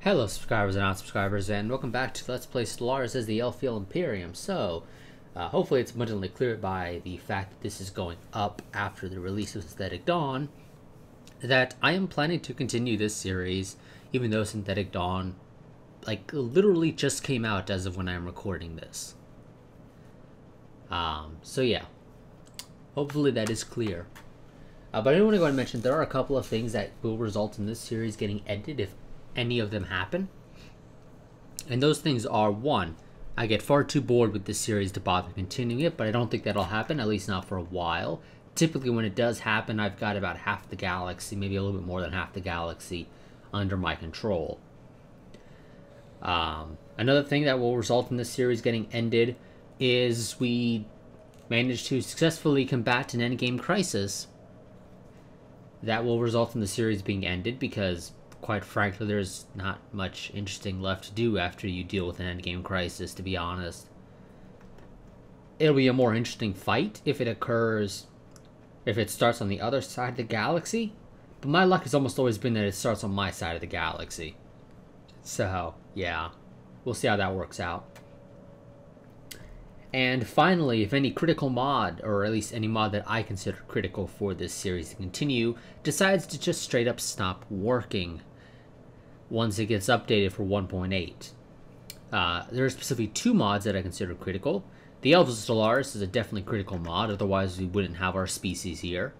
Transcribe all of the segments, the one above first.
Hello subscribers and non-subscribers, and welcome back to Let's Play Stellaris as the Elfiel Imperium. So, hopefully it's abundantly clear by the fact that this is going up after the release of Synthetic Dawn, that I am planning to continue this series, even though Synthetic Dawn, literally just came out as of when I'm recording this. So yeah, hopefully that is clear. But I do want to go ahead and mention there are a couple of things that will result in this series getting ended if any of them happen. And those things are, one, I get far too bored with this series to bother continuing it, but I don't think that'll happen, at least not for a while. Typically when it does happen, I've got about half the galaxy, maybe a little bit more than half the galaxy, under my control. Another thing that will result in this series getting ended is we managed to successfully combat an endgame crisis. That will result in the series being ended because, quite frankly, there's not much interesting left to do after you deal with an endgame crisis, to be honest. It'll be a more interesting fight if it starts on the other side of the galaxy, but my luck has almost always been that it starts on my side of the galaxy. So, yeah, we'll see how that works out. And finally, if any critical mod, or at least any mod that I consider critical for this series to continue, decides to just straight up stop working once it gets updated for 1.8. There are specifically two mods that I consider critical. The Elves of Stellaris is a definitely critical mod, otherwise we wouldn't have our species here.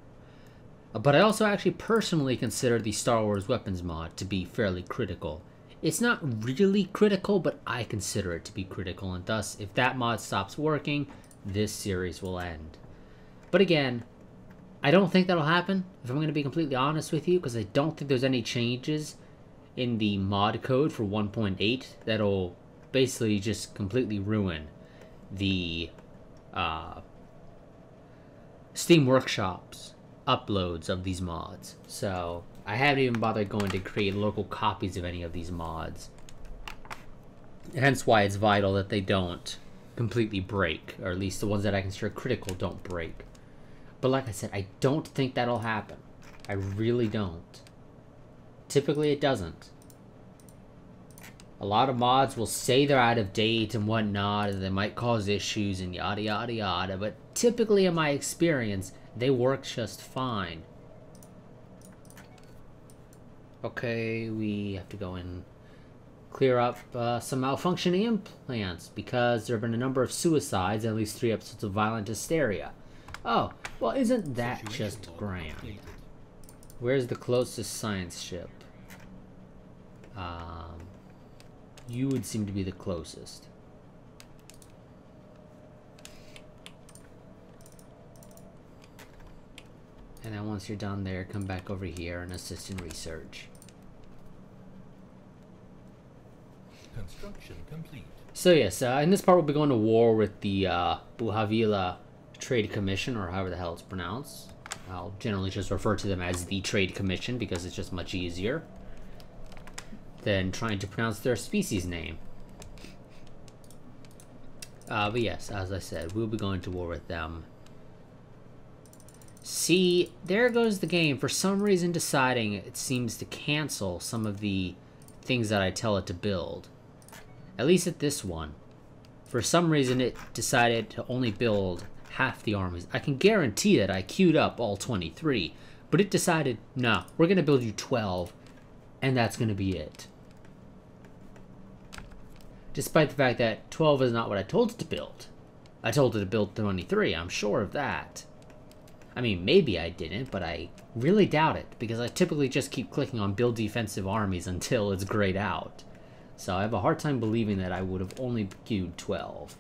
But I also actually personally consider the Star Wars weapons mod to be fairly critical. It's not really critical, but I consider it to be critical, and thus, if that mod stops working, this series will end. But again, I don't think that'll happen, if I'm going to be completely honest with you, because I don't think there's any changes in the mod code for 1.8 that'll basically just completely ruin the Steam Workshop's uploads of these mods. So I haven't even bothered going to create local copies of any of these mods. Hence why it's vital that they don't completely break, or at least the ones that I consider critical don't break. But like I said, I don't think that'll happen. I really don't. Typically it doesn't. A lot of mods will say they're out of date and whatnot, and they might cause issues and yada yada yada, but typically in my experience, they work just fine. Okay, we have to go and clear up some malfunctioning implants because there have been a number of suicides, at least 3 episodes of violent hysteria. Oh, well, isn't that just grand? Where's the closest science ship? You would seem to be the closest. And then once you're done there, come back over here and assist in research. Construction complete. So yes, in this part we'll be going to war with the Buhavila Trade Commission, or however the hell it's pronounced. I'll generally just refer to them as the Trade Commission because it's just much easier than trying to pronounce their species name. But yes, as I said, we'll be going to war with them. See, there goes the game for some reason deciding it seems to cancel some of the things that I tell it to build. At least at this one. For some reason it decided to only build half the armies. I can guarantee that I queued up all 23, but it decided, no, we're going to build you 12, and that's going to be it. Despite the fact that 12 is not what I told it to build. I told it to build 23, I'm sure of that. I mean, maybe I didn't, but I really doubt it, because I typically just keep clicking on build defensive armies until it's grayed out. So I have a hard time believing that I would have only queued 12.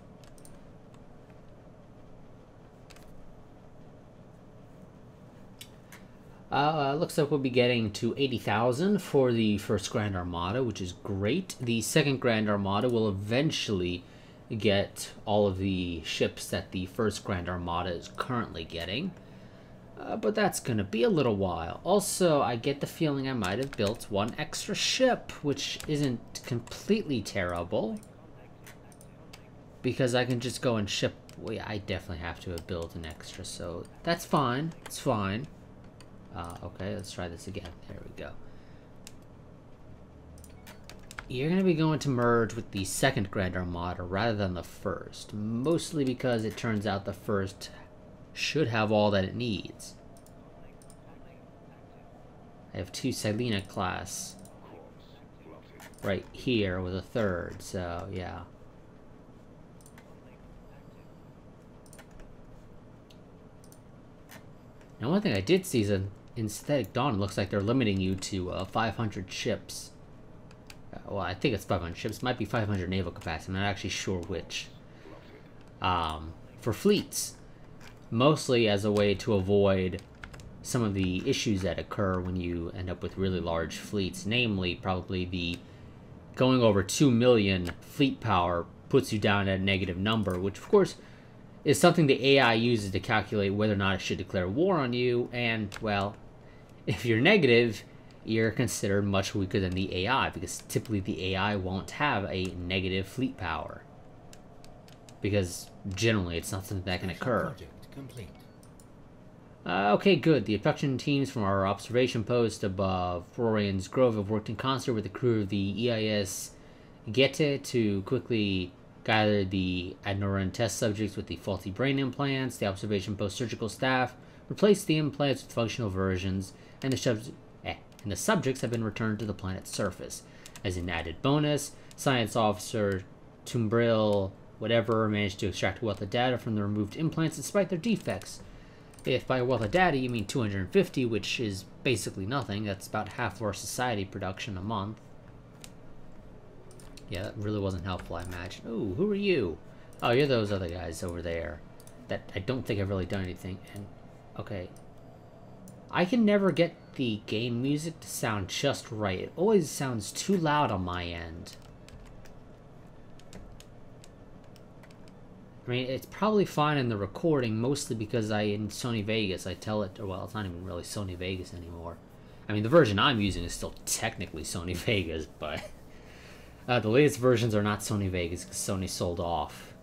Looks like we'll be getting to 80,000 for the first Grand Armada, which is great. The second Grand Armada will eventually get all of the ships that the first Grand Armada is currently getting. But that's going to be a little while. Also, I get the feeling I might have built one extra ship, which isn't completely terrible. Because I can just go and ship... Well, yeah, I definitely have to have built an extra, so that's fine. It's fine. Okay, let's try this again. There we go. you're going to be going to merge with the second Grand Armada rather than the first. Mostly because it turns out the first should have all that it needs. I have 2 Silena class right here with a third, so yeah. Now one thing I did see is in Synthetic Dawn, it looks like they're limiting you to 500 ships. Well, I think it's 500 ships. It might be 500 naval capacity. I'm not actually sure which. For fleets. Mostly as a way to avoid some of the issues that occur when you end up with really large fleets. Namely, probably the going over 2 million fleet power puts you down at a negative number, which of course is something the AI uses to calculate whether or not it should declare war on you. And, well, if you're negative, you're considered much weaker than the AI, because typically the AI won't have a negative fleet power. Because generally it's not something that can occur. Okay, good. The abduction teams from our observation post above Florian's Grove have worked in concert with the crew of the EIS Gete to quickly gather the Adnoran test subjects with the faulty brain implants. The observation post surgical staff replaced the implants with functional versions, and the subjects have been returned to the planet's surface. As an added bonus, Science Officer Tumbril whatever managed to extract a wealth of data from the removed implants despite their defects. If by a wealth of data you mean 250, which is basically nothing, that's about half of our society production a month. Yeah, that really wasn't helpful, I imagine. Ooh, who are you? Oh, you're those other guys over there that I don't think have really done anything. And okay, I can never get the game music to sound just right. It always sounds too loud on my end. I mean, it's probably fine in the recording, mostly because in Sony Vegas, I tell it, or well, it's not even really Sony Vegas anymore. I mean, the version I'm using is still technically Sony Vegas, but the latest versions are not Sony Vegas because Sony sold off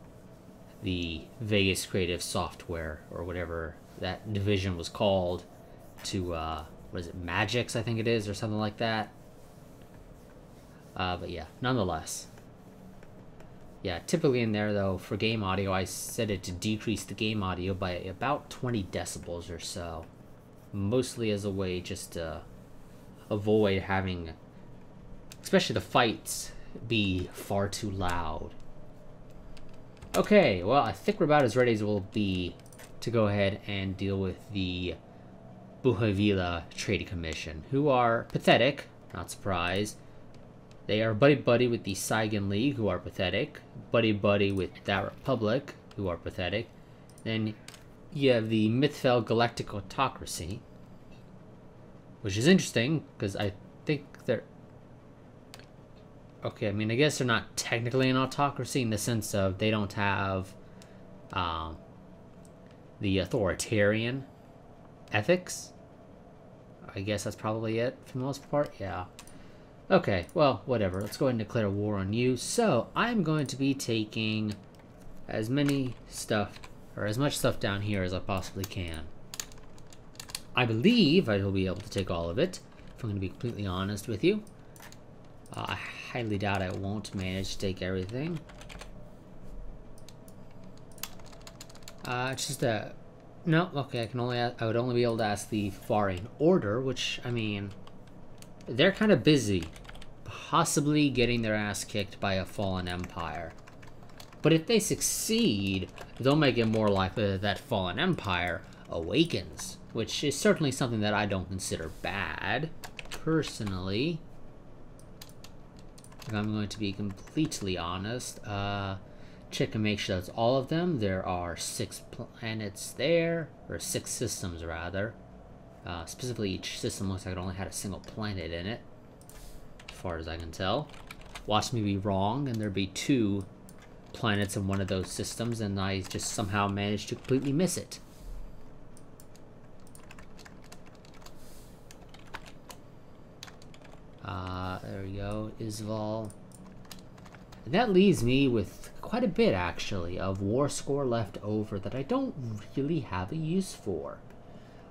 the Vegas Creative Software, or whatever that division was called, to, what is it, Magix, I think it is, or something like that. But yeah, nonetheless. Yeah, typically in there, though, for game audio, I set it to decrease the game audio by about 20 decibels or so. Mostly as a way just to avoid having, especially the fights, be far too loud. Okay, well, I think we're about as ready as we'll be to go ahead and deal with the Buhavila Trade Commission, who are pathetic, not surprised. They are buddy-buddy with the Saigon League, who are pathetic. Buddy-buddy with that Republic, who are pathetic. Then you have the Mythfell Galactic Autocracy, which is interesting, because I think they're... Okay, I mean, I guess they're not technically an autocracy in the sense of they don't have the authoritarian ethics. I guess that's probably it for the most part, yeah. Okay, well, whatever. Let's go ahead and declare war on you. So, I'm going to be taking as much stuff down here as I possibly can. I believe I will be able to take all of it, if I'm going to be completely honest with you. I highly doubt I won't manage to take everything. No, okay, I would only be able to ask the Farian Order, which, I mean, they're kind of busy, possibly getting their ass kicked by a fallen empire. But if they succeed, they'll make it more likely that that fallen empire awakens, which is certainly something that I don't consider bad, personally. If I'm going to be completely honest. Check and make sure that's all of them. There are 6 planets there, or 6 systems rather. Specifically, each system looks like it only had a single planet in it, as far as I can tell. Watch me be wrong, and there'd be 2 planets in one of those systems, and I just somehow managed to completely miss it. There we go, Isval. And that leaves me with quite a bit, actually, of war score left over that I don't really have a use for.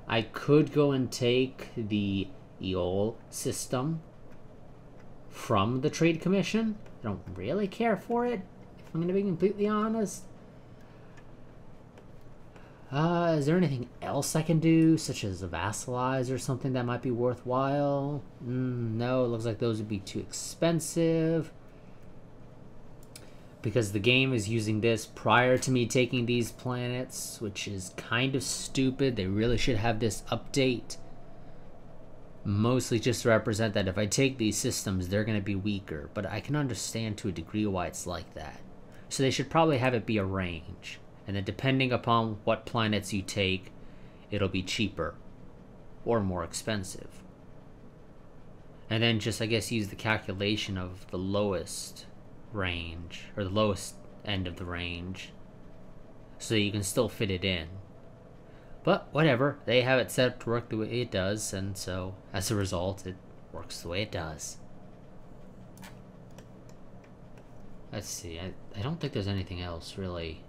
I could go and take the Eol system, from the Trade Commission. I don't really care for it, if I'm going to be completely honest. Is there anything else I can do, such as a vassalize or something that might be worthwhile? No, it looks like those would be too expensive. Because the game is using this prior to me taking these planets, which is kind of stupid. They really should have this update. Mostly just to represent that if I take these systems, they're going to be weaker. But I can understand to a degree why it's like that. So they should probably have it be a range. And then depending upon what planets you take, it'll be cheaper or more expensive. And then just, I guess, use the calculation of the lowest range, or the lowest end of the range, so you can still fit it in. But whatever, they have it set up to work the way it does, and so as a result, it works the way it does. Let's see, I don't think there's anything else really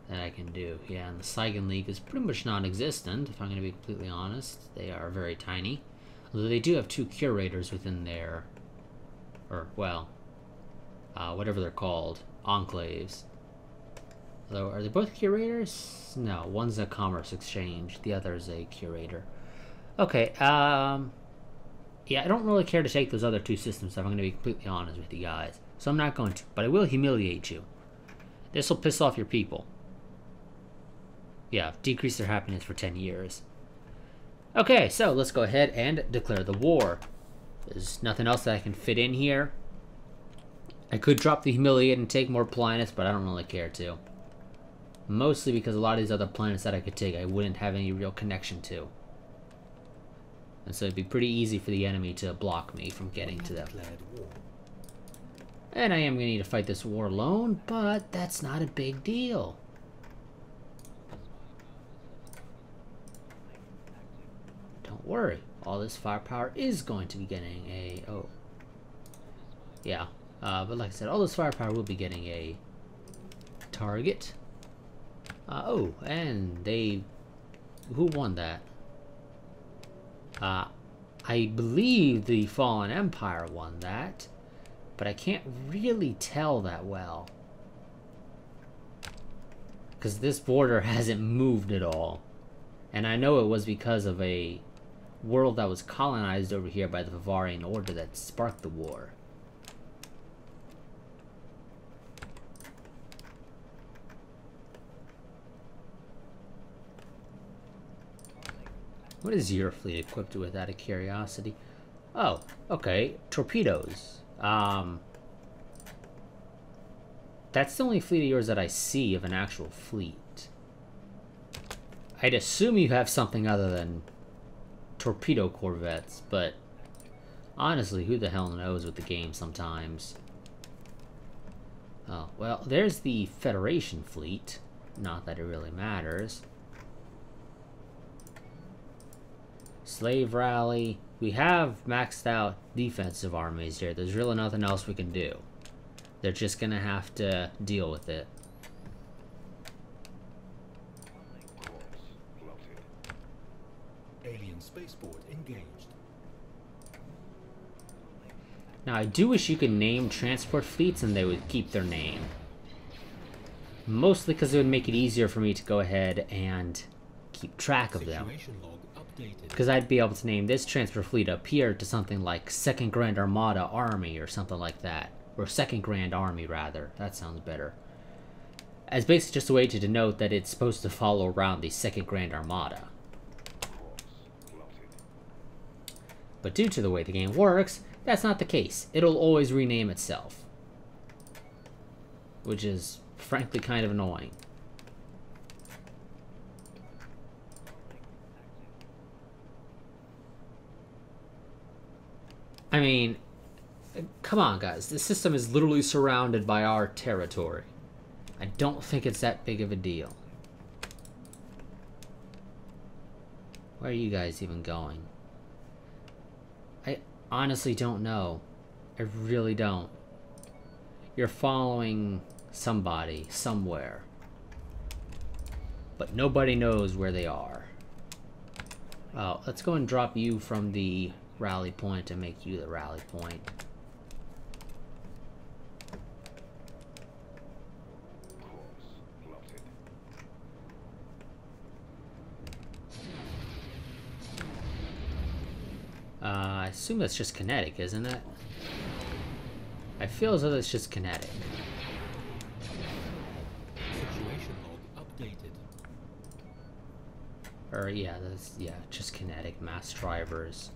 that I can do. Yeah, and the Saigon League is pretty much non-existent, if I'm going to be completely honest. They are very tiny. Although they do have 2 curators within their, or, well, whatever they're called, enclaves. Although, are they both curators? No, one's a commerce exchange, the other is a curator. Okay, yeah, I don't really care to take those other 2 systems, if I'm going to be completely honest with you guys. So I'm not going to, but I will humiliate you. This will piss off your people. Yeah, decrease their happiness for 10 years. Okay, so let's go ahead and declare the war. There's nothing else that I can fit in here. I could drop the humiliate and take more planets, but I don't really care to. Mostly because a lot of these other planets that I could take, I wouldn't have any real connection to. And so it'd be pretty easy for the enemy to block me from getting to them. And I am going to need to fight this war alone, but that's not a big deal. Don't worry, all this firepower is going to be getting a... oh. Yeah, but like I said, all this firepower will be getting a target. Oh, and they... who won that? I believe the Fallen Empire won that, but I can't really tell that well. Because this border hasn't moved at all. And I know it was because of a world that was colonized over here by the Bavarian Order that sparked the war. What is your fleet equipped with, out of curiosity? Oh, okay. Torpedoes. That's the only fleet of yours that I see of an actual fleet. I'd assume you have something other than torpedo corvettes, but honestly, who the hell knows with the game sometimes. Oh, well, there's the Federation fleet. Not that it really matters. Slave rally. We have maxed out defensive armies here. There's really nothing else we can do. They're just gonna have to deal with it. Alien spaceport engaged. Now, I do wish you could name transport fleets and they would keep their name. Mostly because it would make it easier for me to go ahead and keep track of them. Because I'd be able to name this transport fleet up here to something like 2nd Grand Armada Army or something like that. Or 2nd Grand Army, rather. That sounds better. As basically just a way to denote that it's supposed to follow around the 2nd Grand Armada. But due to the way the game works, that's not the case. It'll always rename itself. Which is, frankly, kind of annoying. I mean, come on, guys. This system is literally surrounded by our territory. I don't think it's that big of a deal. Where are you guys even going? I honestly don't know. I really don't. You're following somebody, somewhere. But nobody knows where they are. Oh, let's go and drop you from the rally point and make you the rally point. I assume that's just kinetic, isn't it? I feel as though that's just kinetic. Situation log updated. Or yeah, that's just kinetic mass drivers.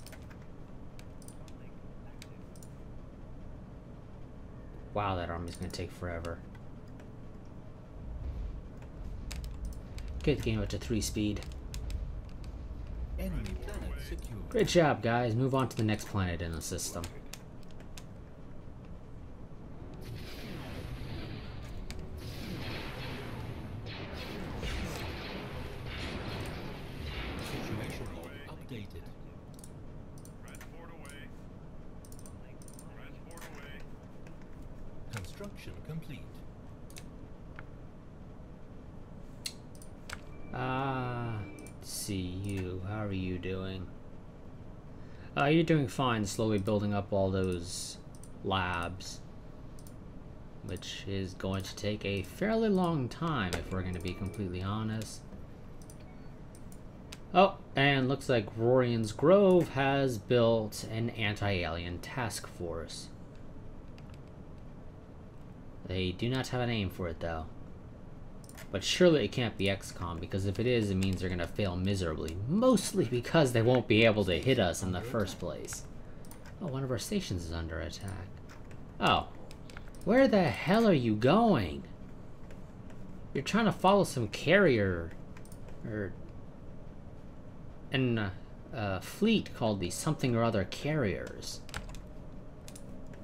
Wow, that army's gonna take forever. Get the game up to 3 speed. Enemy planet secure. Great job, guys. Move on to the next planet in the system. Situation log updated. Construction complete. Let's see you. How are you doing? You're doing fine, slowly building up all those labs. Which is going to take a fairly long time, if we're going to be completely honest. Oh, and looks like Rorian's Grove has built an anti-alien task force. They do not have a name for it, though. But surely it can't be XCOM, because if it is, it means they're going to fail miserably. Mostly because they won't be able to hit us in the first place. Oh, one of our stations is under attack. Oh. Where the hell are you going? You're trying to follow some carrier. Or... and a fleet called the something or other carriers.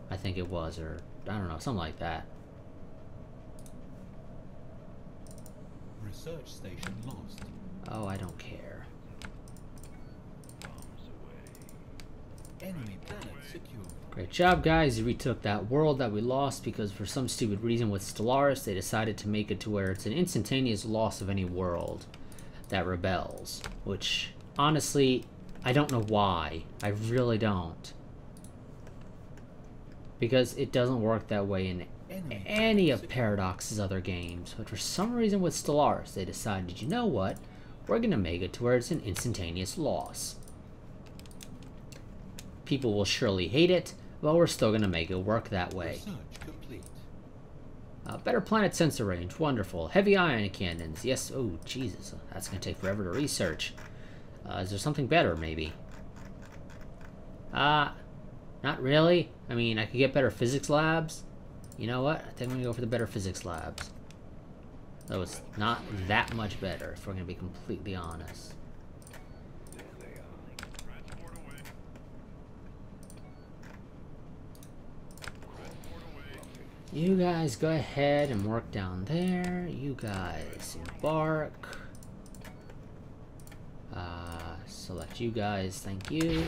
I think it was, or... I don't know, something like that. Research station lost. Oh, I don't care. Enemy planet secure. Great job, guys. You retook that world that we lost because for some stupid reason with Stellaris, they decided to make it to where it's an instantaneous loss of any world that rebels. Which, honestly, I don't know why. I really don't. Because it doesn't work that way in any of Paradox's other games. But for some reason with Stellaris, they decided, you know what? We're going to make it to where it's an instantaneous loss. People will surely hate it, but we're still going to make it work that way. Research complete. Better planet sensor range. Wonderful. Heavy ion cannons. Yes. Oh, Jesus. That's going to take forever to research. Is there something better, maybe? Not really. I mean, I could get better physics labs. You know what? I think I'm going to go for the better physics labs. Though it's not that much better, if we're going to be completely honest. You guys go ahead and work down there. You guys embark. Select you guys. Thank you.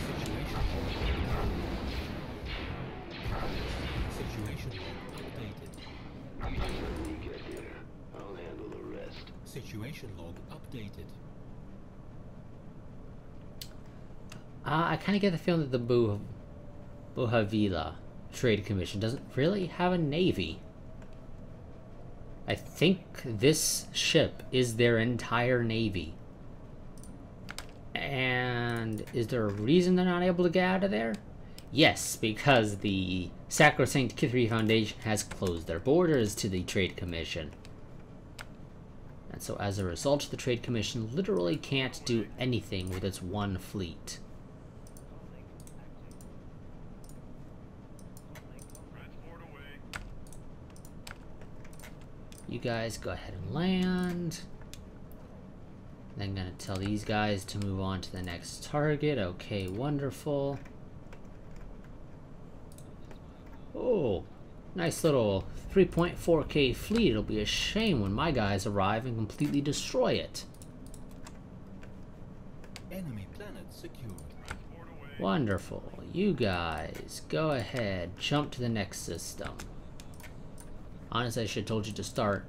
Situation log updated. I'll handle the rest. Situation log updated. I kind of get the feeling that the Buhavila Trade Commission doesn't really have a navy. I think this ship is their entire navy. And is there a reason they're not able to get out of there? Yes, because the Sacrosanct Kithri Foundation has closed their borders to the Trade Commission. And so as a result, the Trade Commission literally can't do anything with its one fleet. You guys go ahead and land. Then I'm gonna tell these guys to move on to the next target. Okay, wonderful. Oh, nice little 3.4K fleet. It'll be a shame when my guys arrive and completely destroy it. Enemy planet secured. Wonderful. You guys go ahead, jump to the next system. Honestly, I should have told you to start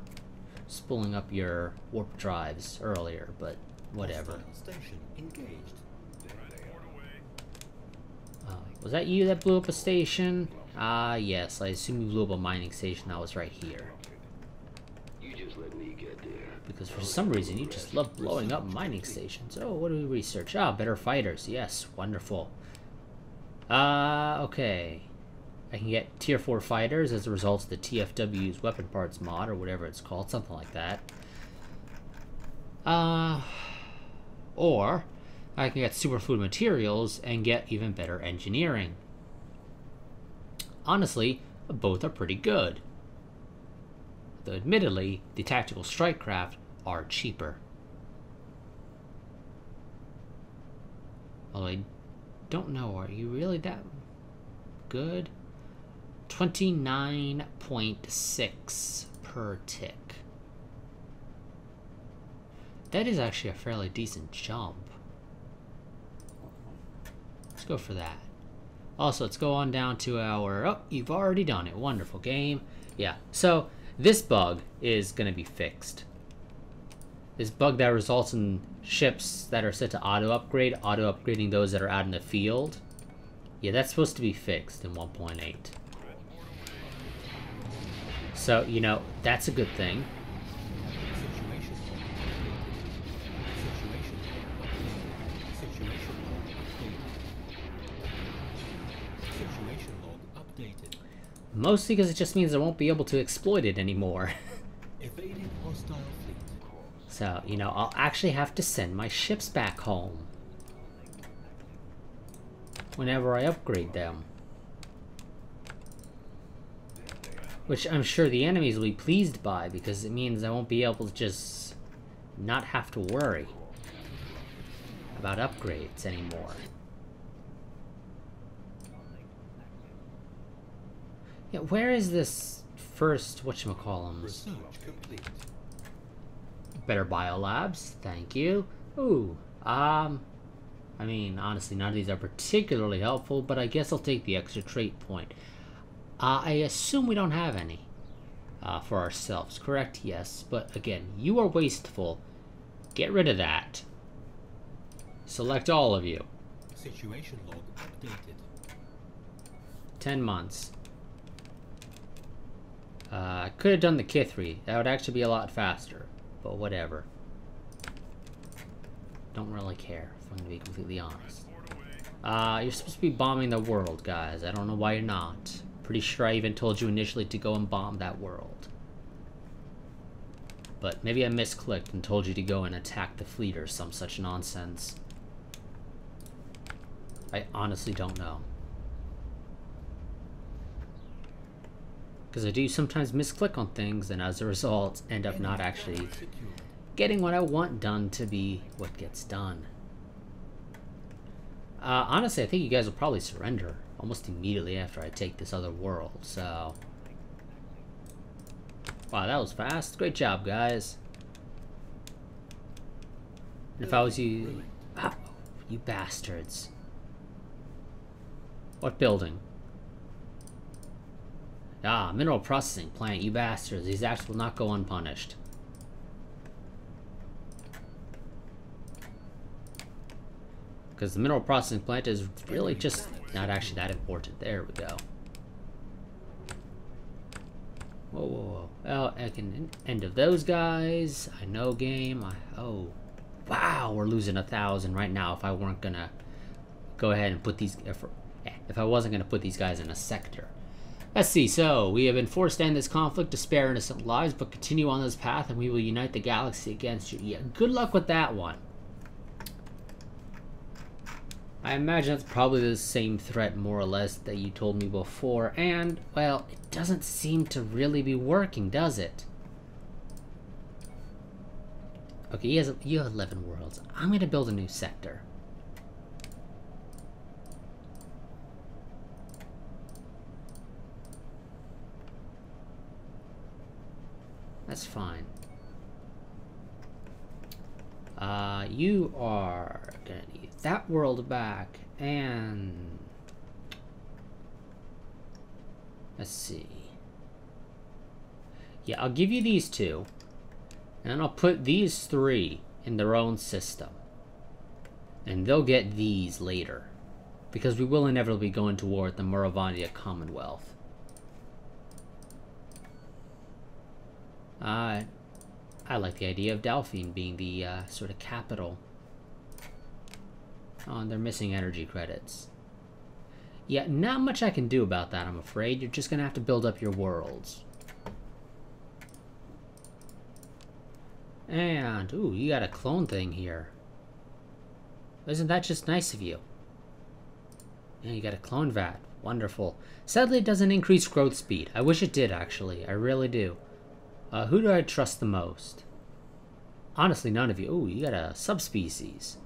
spooling up your warp drives earlier, but whatever. Hostile station engaged. Was that you that blew up a station? Ah, yes. I assume you blew up a mining station that was right here. You just let me get there. Because for some reason, you just love blowing up mining stations. Oh, what do we research? Ah, better fighters. Yes, wonderful. Okay. I can get tier 4 fighters as a result of the TFW's weapon parts mod, or whatever it's called. Something like that. Or I can get superfood materials and get even better engineering. Honestly, both are pretty good. Though admittedly, the tactical strike craft are cheaper. Although I don't know, are you really that good? 29.6 per tick. That is actually a fairly decent jump. Let's go for that. Also, let's go on down to our... Oh, you've already done it. Wonderful game. Yeah, so this bug is going to be fixed. This bug that results in ships that are set to auto-upgrading those that are out in the field. Yeah, that's supposed to be fixed in 1.8. So, you know, that's a good thing. Mostly because it just means I won't be able to exploit it anymore. Evading hostile fleet. So, you know, I'll actually have to send my ships back home whenever I upgrade them. Which I'm sure the enemies will be pleased by, because it means I won't be able to just not have to worry about upgrades anymore. Yeah, where is this first, whatchamacallums? Research complete. Better biolabs, thank you. Ooh, I mean, honestly, none of these are particularly helpful, but I guess I'll take the extra trait point. I assume we don't have any for ourselves, correct? Yes, but again, you are wasteful. Get rid of that. Select all of you. Situation log updated. 10 months. I could have done the Kithri. That would actually be a lot faster, but whatever. Don't really care, if I'm going to be completely honest. You're supposed to be bombing the world, guys. I don't know why you're not. Pretty sure I even told you initially to go and bomb that world. But maybe I misclicked and told you to go and attack the fleet or some such nonsense. I honestly don't know. Because I do sometimes misclick on things, and as a result, end up not actually getting what I want done to be what gets done. Honestly, I think you guys will probably surrender almost immediately after I take this other world, so... Wow, that was fast. Great job, guys. And if I was you... Oh, you bastards. What building? Ah, mineral processing plant, you bastards. These acts will not go unpunished. Because the mineral processing plant is really just not actually that important. There we go. Whoa, whoa, whoa. Well, I can end of those guys. I know game. Oh. Wow, we're losing 1,000 right now if I weren't gonna go ahead and put these... If I wasn't gonna put these guys in a sector. Let's see, so, we have been forced to end this conflict to spare innocent lives, but continue on this path and we will unite the galaxy against you. Yeah, good luck with that one. I imagine it's probably the same threat, more or less, that you told me before, and, well, it doesn't seem to really be working, does it? Okay, you have 11 worlds. I'm gonna build a new sector. That's fine. You are gonna need that world back, and... Let's see. Yeah, I'll give you these two, and then I'll put these 3 in their own system. And they'll get these later. because we will inevitably go into war with the Moravandia Commonwealth. I like the idea of Delphine being the sort of capital. Oh, and they're missing energy credits. Yeah, not much I can do about that, I'm afraid. You're just gonna have to build up your worlds. And, ooh, you got a clone thing here. Isn't that just nice of you? Yeah, you got a clone vat. Wonderful. Sadly, it doesn't increase growth speed. I wish it did, actually. I really do. Who do I trust the most? Honestly, none of you. Ooh, you got a subspecies.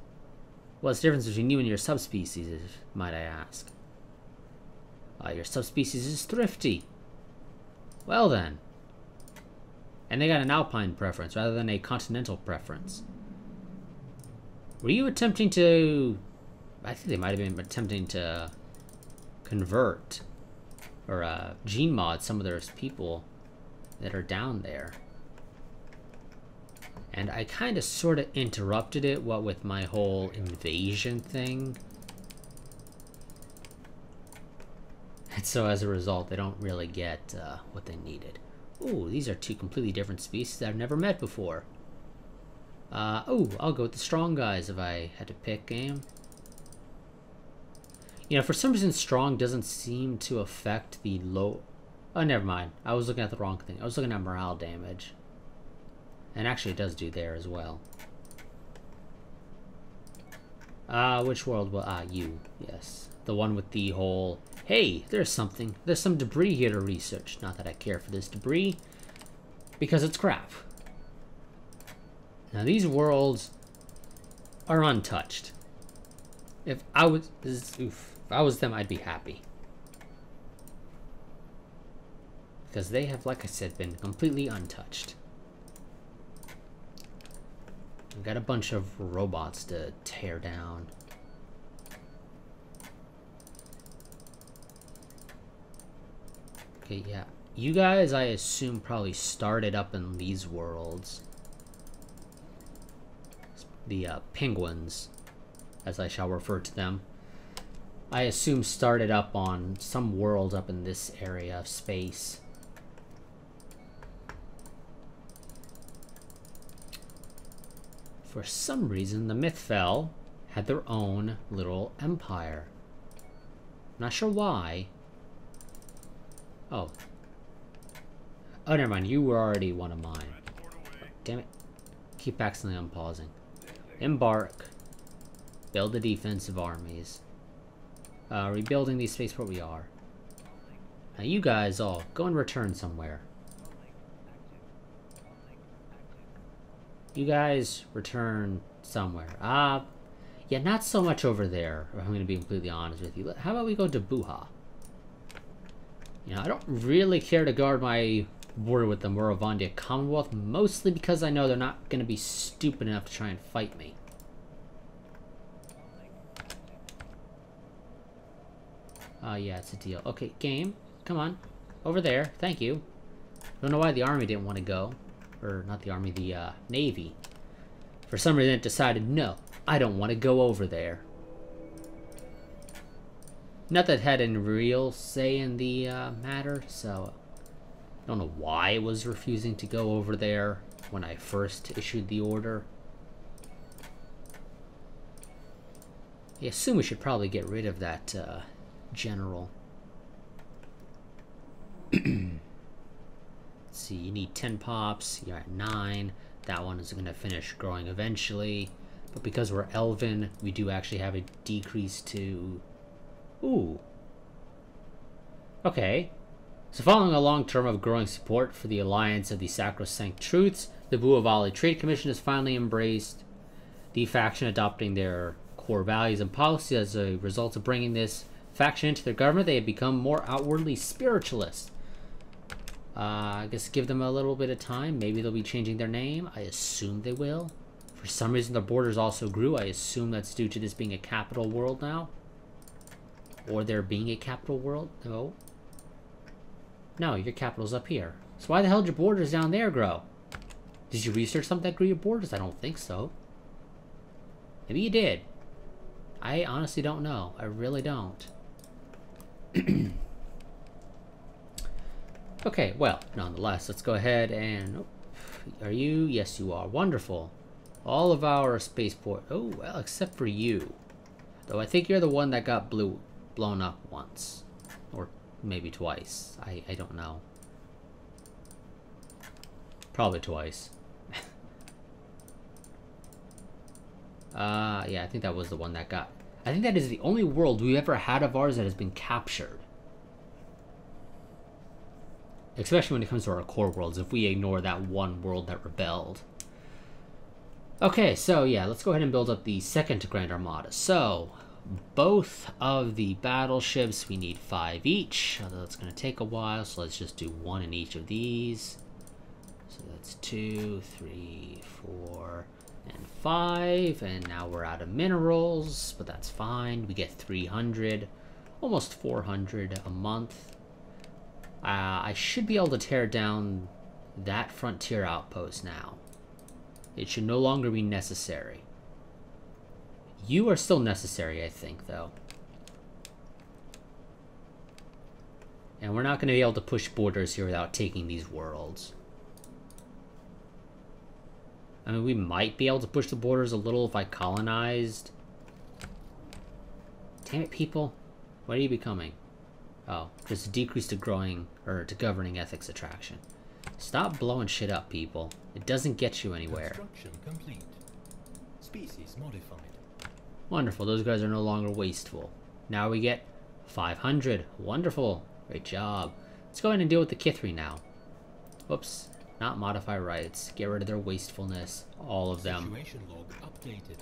What's the difference between you and your subspecies, might I ask? Your subspecies is thrifty. Well then. And they got an alpine preference rather than a continental preference. Were you attempting to... I think they might have been attempting to convert or gene mod some of those people that are down there. And I kind of sort of interrupted it, what with my whole invasion thing. And so as a result, they don't really get what they needed. Ooh, these are two completely different species I've never met before. Oh, I'll go with the strong guys if I had to pick game. You know, for some reason, strong doesn't seem to affect the low... Oh, never mind. I was looking at the wrong thing. I was looking at morale damage. And actually, it does do there as well. Which world will... you. Yes. The one with the whole... Hey, there's something. There's some debris here to research. Not that I care for this debris. Because it's crap. Now, these worlds are untouched. If I was... If I was them, I'd be happy. Because they have, like I said, been completely untouched. We've got a bunch of robots to tear down. Okay, yeah. You guys, I assume, probably started up in these worlds. The penguins, as I shall refer to them. I assume started up on some world up in this area of space. For some reason, the Mythfell had their own little empire. Not sure why. Oh. Oh, never mind. You were already one of mine. Damn it. Keep accidentally unpausing. Embark. Build the defensive armies. Rebuilding the spaceport we are. Now you guys all go and return somewhere. You guys return somewhere. Yeah, not so much over there, if I'm going to be completely honest with you. How about we go to Buha? You know, I don't really care to guard my border with the Moravandia Commonwealth, mostly because I know they're not going to be stupid enough to try and fight me. Yeah, it's a deal. Okay, game. Come on. Over there. Thank you. Don't know why the army didn't want to go. Or, not the army, the navy. For some reason it decided, no, I don't want to go over there. Not that it had any real say in the matter, so... I don't know why it was refusing to go over there when I first issued the order. I assume we should probably get rid of that general. Let's see, you need 10 pops, you're at 9. That one is going to finish growing eventually. But because we're Elven, we do actually have a decrease to... Ooh. Okay. So following a long term of growing support for the Alliance of the Sacrosanct Truths, the Buha Valley Trade Commission has finally embraced the faction adopting their core values and policies. As a result of bringing this faction into their government, they have become more outwardly spiritualist. I guess give them a little bit of time. Maybe they'll be changing their name. I assume they will. For some reason, their borders also grew. I assume that's due to this being a capital world now. Or there being a capital world? No. No, your capital's up here. So why the hell did your borders down there grow? Did you research something that grew your borders? I don't think so. Maybe you did. I honestly don't know. I really don't. Okay, well, nonetheless, let's go ahead and... Are you? Yes, you are. Wonderful. All of our spaceport... Oh, well, except for you. Though I think you're the one that got blown up once. Or maybe twice. I don't know. Probably twice. Yeah, I think that was the one that got... I think that is the only world we've ever had of ours that has been captured. Especially when it comes to our core worlds, if we ignore that one world that rebelled. Okay, so yeah, let's go ahead and build up the second Grand Armada. So, both of the battleships, we need 5 each, although it's going to take a while, so let's just do 1 in each of these. So that's 2, 3, 4, and 5, and now we're out of minerals, but that's fine. We get 300, almost 400 a month. I should be able to tear down that frontier outpost now. It should no longer be necessary. You are still necessary, I think, though. And we're not going to be able to push borders here without taking these worlds. I mean, we might be able to push the borders a little if I colonized. Damn it, people. What are you becoming? Oh, just a decrease to growing, or to governing ethics attraction. Stop blowing shit up, people. It doesn't get you anywhere. Construction complete. Species modified. Wonderful, those guys are no longer wasteful. Now we get 500. Wonderful. Great job. Let's go ahead and deal with the Kithri now. Whoops. Not modify rights. Get rid of their wastefulness. All of them. Situation log updated.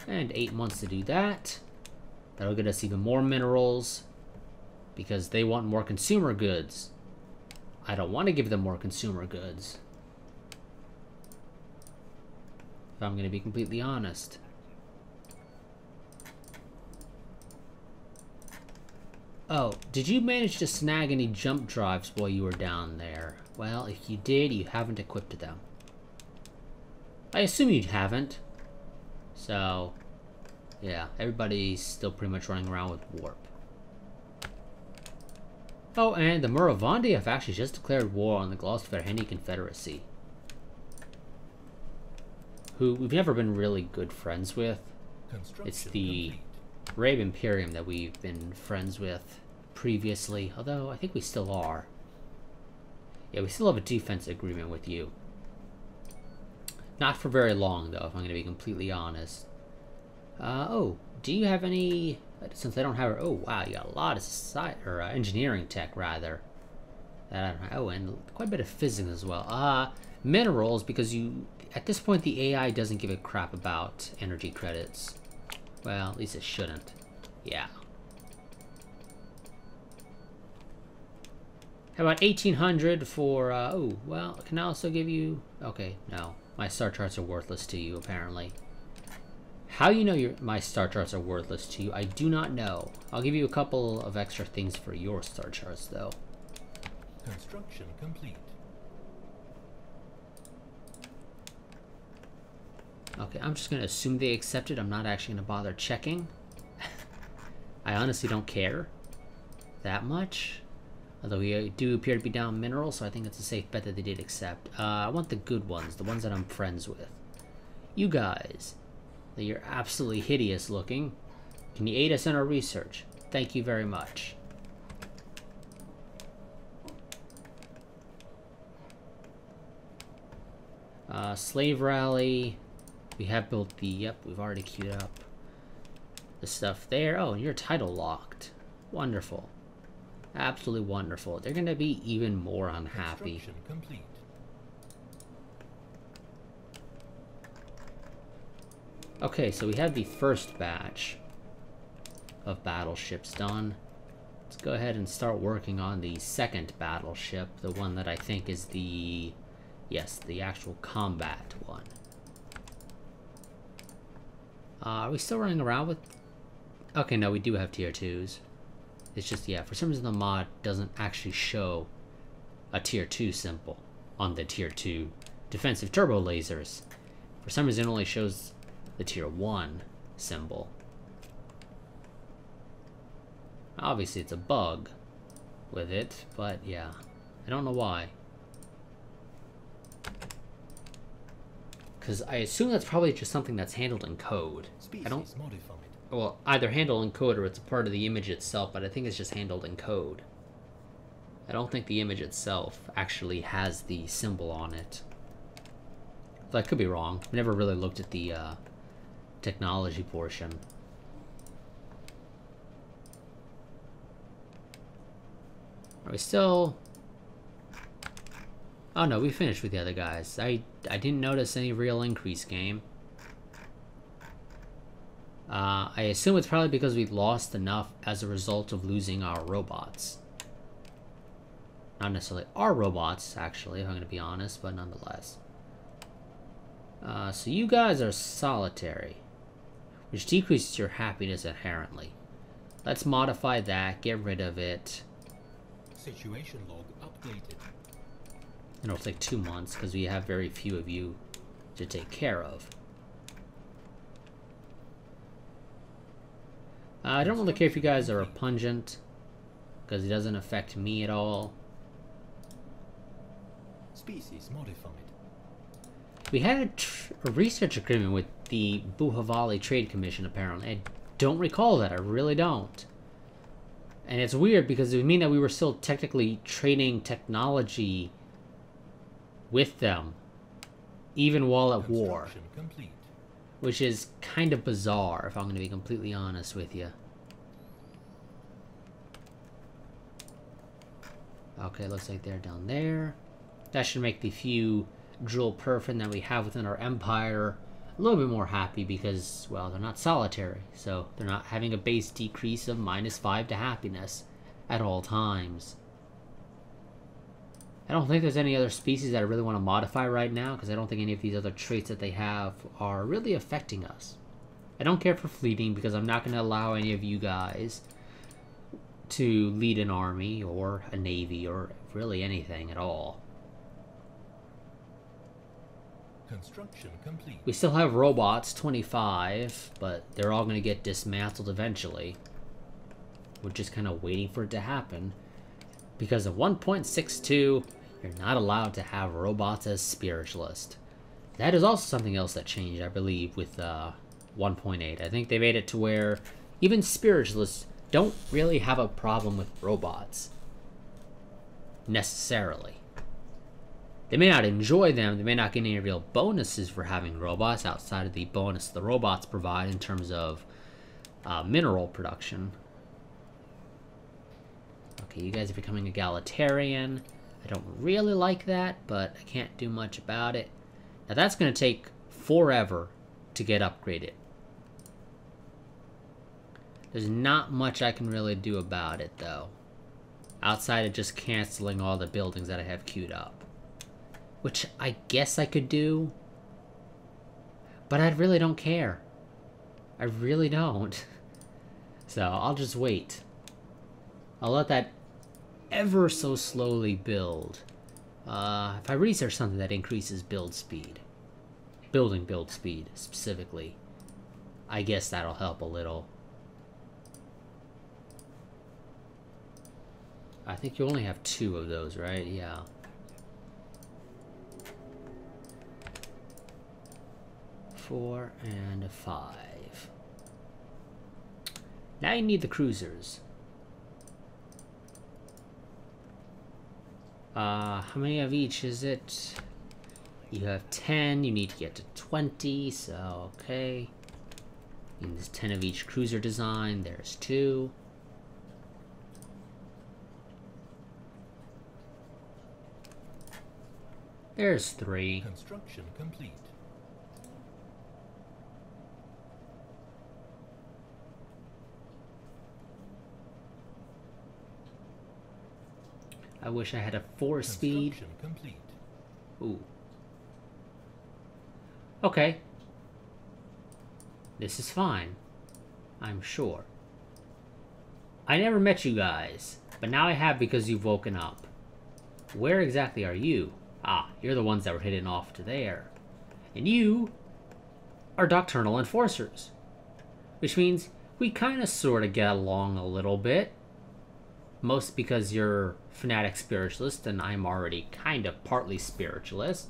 And 8 months to do that. That'll get us even more minerals. Because they want more consumer goods. I don't want to give them more consumer goods. If I'm going to be completely honest. Oh, did you manage to snag any jump drives while you were down there? Well, if you did, you haven't equipped them. I assume you haven't. So, yeah, everybody's still pretty much running around with warp. Oh, and the Muravandi have actually just declared war on the Glossverheni Confederacy. Who we've never been really good friends with. It's the Rabe Imperium that we've been friends with previously, although I think we still are. Yeah, we still have a defense agreement with you. Not for very long, though, if I'm going to be completely honest. Oh, do you have any... Since I don't have... Oh, wow, you got a lot of society, or engineering tech, rather. That I don't have. Oh, and quite a bit of physics as well. Minerals, because you... At this point, the AI doesn't give a crap about energy credits. Well, at least it shouldn't. Yeah. How about 1800 for... oh, well, can I also give you... Okay, no. My star charts are worthless to you, apparently. How you know my star charts are worthless to you, I do not know. I'll give you a couple of extra things for your star charts, though. Construction complete. Okay, I'm just going to assume they accepted. I'm not actually going to bother checking. I honestly don't care that much. Although we do appear to be down minerals, so I think it's a safe bet that they did accept. I want the good ones, the ones that I'm friends with. You guys. You're absolutely hideous looking. Can you aid us in our research? Thank you very much. Slave rally. We have built the... Yep, we've already queued up the stuff there. Oh, and you're title locked. Wonderful. Absolutely wonderful. They're going to be even more unhappy. Construction complete. Okay, so we have the first batch of battleships done. Let's go ahead and start working on the second battleship, the one that I think is the... Yes, the actual combat one. Are we still running around with... Okay, no, we do have tier 2s. It's just, yeah, for some reason the mod doesn't actually show a tier 2 symbol on the tier 2 defensive turbo lasers. For some reason it only shows the tier 1 symbol. Obviously, it's a bug with it, but yeah. I don't know why. Because I assume that's probably just something that's handled in code. Species I don't... modified. Well, either handled in code or it's a part of the image itself, but I think it's just handled in code. I don't think the image itself actually has the symbol on it. But I could be wrong. I've never really looked at the technology portion. Are we still... Oh no, we finished with the other guys. I didn't notice any real increase, game. I assume it's probably because we lost enough as a result of losing our robots. Not necessarily our robots, actually, if I'm going to be honest, but nonetheless. So you guys are solitary, which decreases your happiness inherently. Let's modify that, get rid of it. Situation log updated. And it'll take 2 months because we have very few of you to take care of. I don't really care if you guys are pungent, because it doesn't affect me at all. Species modified. We had a research agreement with the Buhavali Trade Commission, apparently. I don't recall that, I really don't. And it's weird because it would mean that we were still technically trading technology with them, even while at war. Complete. Which is kind of bizarre, if I'm going to be completely honest with you. Okay, looks like they're down there. That should make the few drill perfin that we have within our empire a little bit more happy because, well, they're not solitary. So they're not having a base decrease of -5 to happiness at all times. I don't think there's any other species that I really want to modify right now because I don't think any of these other traits that they have are really affecting us. I don't care for fleeting because I'm not going to allow any of you guys to lead an army or a navy or really anything at all. Construction complete. We still have robots, 25, but they're all going to get dismantled eventually. We're just kind of waiting for it to happen. Because of 1.62, you're not allowed to have robots as spiritualists. That is also something else that changed, I believe, with 1.8. I think they made it to where even spiritualists don't really have a problem with robots. Necessarily. They may not enjoy them, they may not get any real bonuses for having robots outside of the bonus the robots provide in terms of mineral production. Okay, you guys are becoming egalitarian. I don't really like that, but I can't do much about it. Now that's going to take forever to get upgraded. There's not much I can really do about it, though. Outside of just canceling all the buildings that I have queued up. Which I guess I could do. But I really don't care. I really don't. So I'll just wait. I'll let that ever so slowly build. If I research something that increases build speed. Building build speed, specifically. I guess that'll help a little. I think you only have 2 of those, right? Yeah. Four and 5. Now you need the cruisers. How many of each is it? You have 10, you need to get to 20, so okay. And there's 10 of each cruiser design, there's 2. There's 3. Construction complete. I wish I had a 4-speed. Construction complete. Ooh. Okay. This is fine. I'm sure. I never met you guys, but now I have because you've woken up. Where exactly are you? Ah, you're the ones that were hidden off to there. And you are Doctrinal Enforcers. Which means we kind of sort of get along a little bit. most because you're fanatic spiritualist, and I'm already kind of partly spiritualist.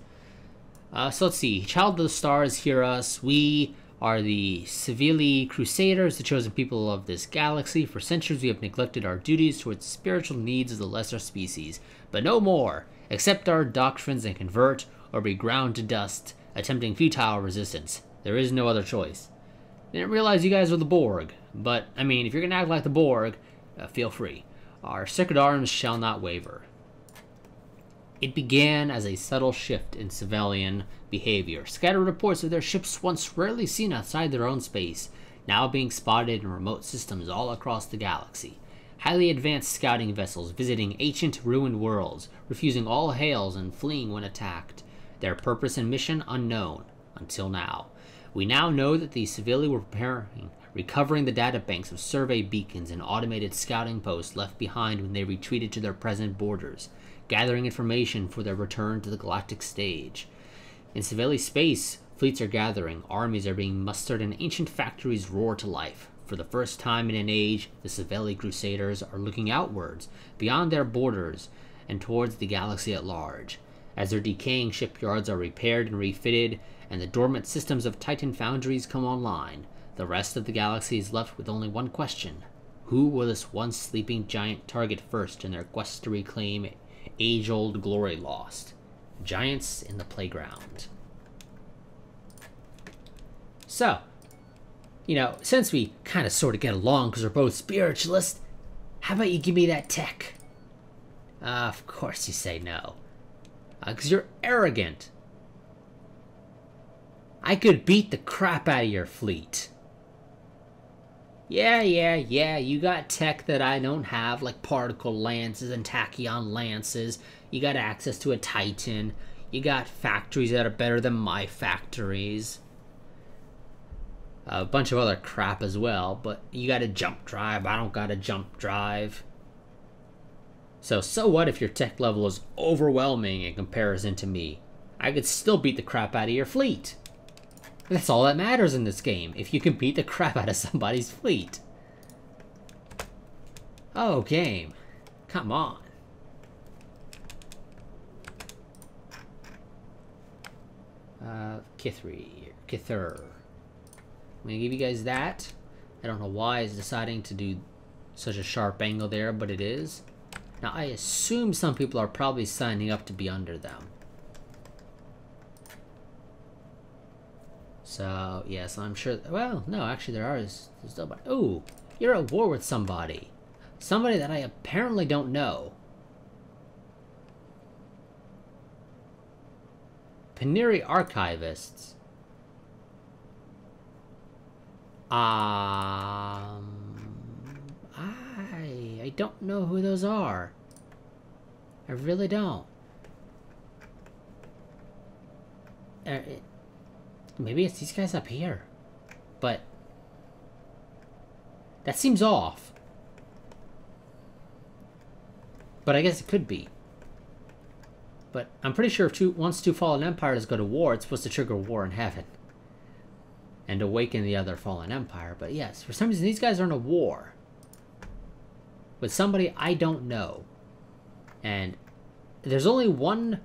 So let's see. Child of the Stars, hear us. We are the Civili Crusaders, the chosen people of this galaxy. For centuries we have neglected our duties towards the spiritual needs of the lesser species. But no more. Accept our doctrines and convert, or be ground to dust, attempting futile resistance. There is no other choice. Didn't realize you guys were the Borg. But, I mean, if you're gonna act like the Borg, feel free. Our sacred arms shall not waver. It began as a subtle shift in civilian behavior. Scattered reports of their ships once rarely seen outside their own space, now being spotted in remote systems all across the galaxy. Highly advanced scouting vessels visiting ancient ruined worlds, refusing all hails and fleeing when attacked. Their purpose and mission unknown, until now. We now know that the Civili were recovering the databanks of survey beacons and automated scouting posts left behind when they retreated to their present borders, gathering information for their return to the galactic stage. In Civili space, fleets are gathering, armies are being mustered, and ancient factories roar to life. For the first time in an age, the Civili Crusaders are looking outwards, beyond their borders, and towards the galaxy at large. As their decaying shipyards are repaired and refitted, and the dormant systems of Titan foundries come online, the rest of the galaxy is left with only one question. Who will this once sleeping giant target first in their quest to reclaim age-old glory lost? Giants in the playground. So, you know, since we kind of sort of get along because we're both spiritualists, how about you give me that tech? Of course you say no. Because you're arrogant. I could beat the crap out of your fleet. Yeah, you got tech that I don't have, like particle lances and tachyon lances. You got access to a Titan. You got factories that are better than my factories. A bunch of other crap as well, but you got a jump drive. I don't got a jump drive. So what if your tech level is overwhelming in comparison to me? I could still beat the crap out of your fleet. That's all that matters in this game, if you can beat the crap out of somebody's fleet. Oh, game. Come on. Kithir. I'm gonna give you guys that. I don't know why it's deciding to do such a sharp angle there, but it is. Now, I assume some people are probably signing up to be under them. So, yes, I'm sure... Well, no, actually there is still... Ooh, you're at war with somebody. Somebody that I apparently don't know. Paneri Archivists. I don't know who those are. I really don't. Maybe it's these guys up here. But that seems off. But I guess it could be. But I'm pretty sure if once two fallen empires go to war, it's supposed to trigger war in heaven. And awaken the other fallen empire. But yes, for some reason these guys are in a war. With somebody I don't know. And there's only one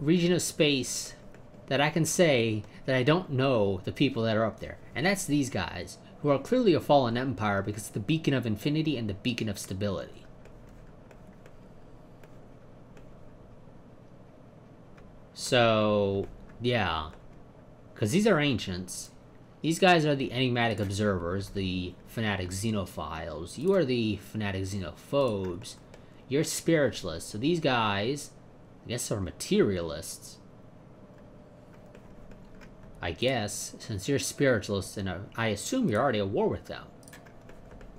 region of space that I can say that I don't know the people that are up there. And that's these guys, who are clearly a fallen empire because it's the beacon of infinity and the beacon of stability. So, yeah. Because these are ancients. These guys are the enigmatic observers, the fanatic xenophiles. You are the fanatic xenophobes. You're spiritualists. So these guys, I guess, are materialists. I guess, since you're spiritualists, and I assume you're already at war with them.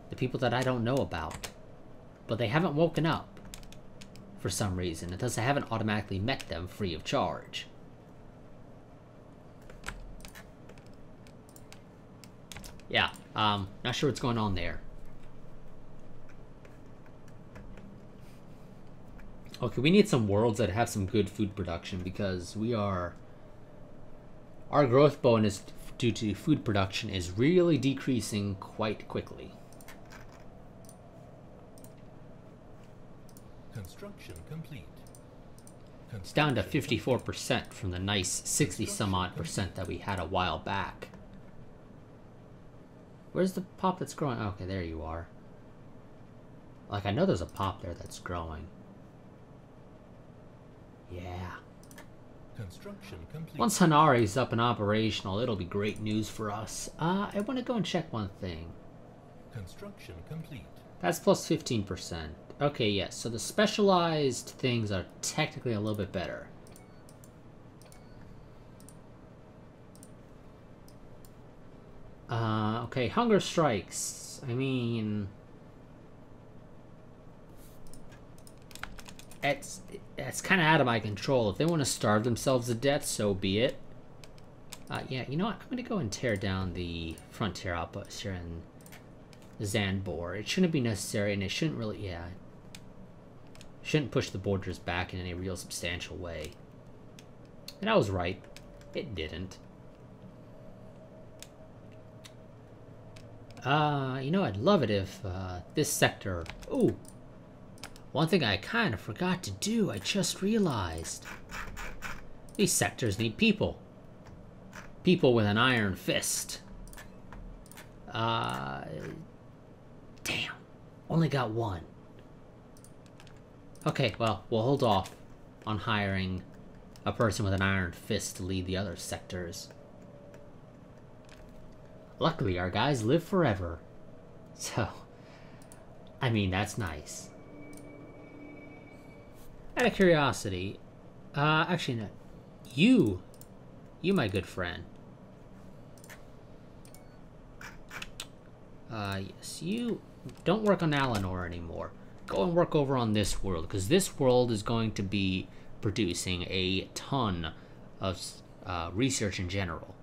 The people that I don't know about. But they haven't woken up. For some reason. And thus I haven't automatically met them free of charge. Yeah, not sure what's going on there. Okay, we need some worlds that have some good food production because we are... Our growth bonus due to food production is really decreasing quite quickly. Construction complete. It's down to Construction 54% from the nice 60 some odd percent that we had a while back. Where's the pop that's growing? Okay, there you are. Like, I know there's a pop there that's growing. Yeah. Construction complete. Once Hanari's up and operational, it'll be great news for us. I want to go and check one thing. Construction complete. That's plus 15%. Okay, yes, so the specialized things are technically a little bit better. Okay, hunger strikes. I mean... It's kind of out of my control. If they want to starve themselves to death, so be it. Yeah, you know what? I'm going to go and tear down the frontier outpost here in Zandbor. It shouldn't be necessary, and it shouldn't really... Yeah. Shouldn't push the borders back in any real substantial way. And I was right. It didn't. You know, I'd love it if this sector... Ooh! One thing I kind of forgot to do, I just realized. These sectors need people. People with an iron fist. Damn. Only got one. Okay, well, we'll hold off on hiring a person with an iron fist to lead the other sectors. Luckily, our guys live forever. So, I mean, that's nice. Out of curiosity, actually, no. You, my good friend. Yes, you don't work on Alinor anymore. Go and work over on this world, because this world is going to be producing a ton of research in general.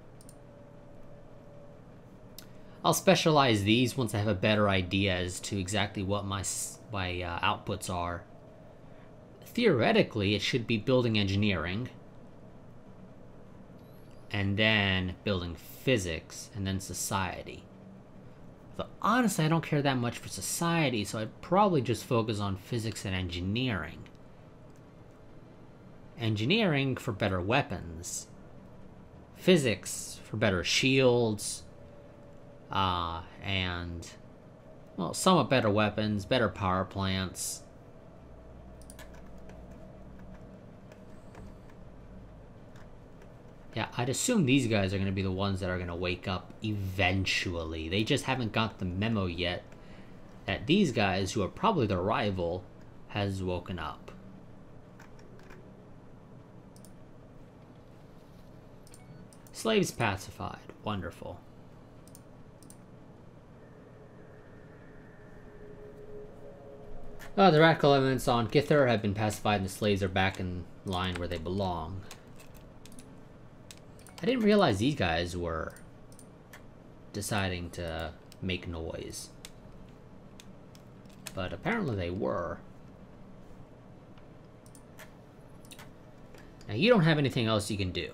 I'll specialize these once I have a better idea as to exactly what my outputs are. Theoretically, it should be building engineering, and then building physics, and then society. But honestly, I don't care that much for society, so I'd probably just focus on physics and engineering. Engineering for better weapons. Physics for better shields. And, well, somewhat better weapons, better power plants. Yeah, I'd assume these guys are going to be the ones that are going to wake up eventually. They just haven't got the memo yet that these guys, who are probably their rival, has woken up. Slaves pacified. Wonderful. The radical elements on Gither have been pacified and the slaves are back in line where they belong. I didn't realize these guys were deciding to make noise. But apparently they were. Now you don't have anything else you can do.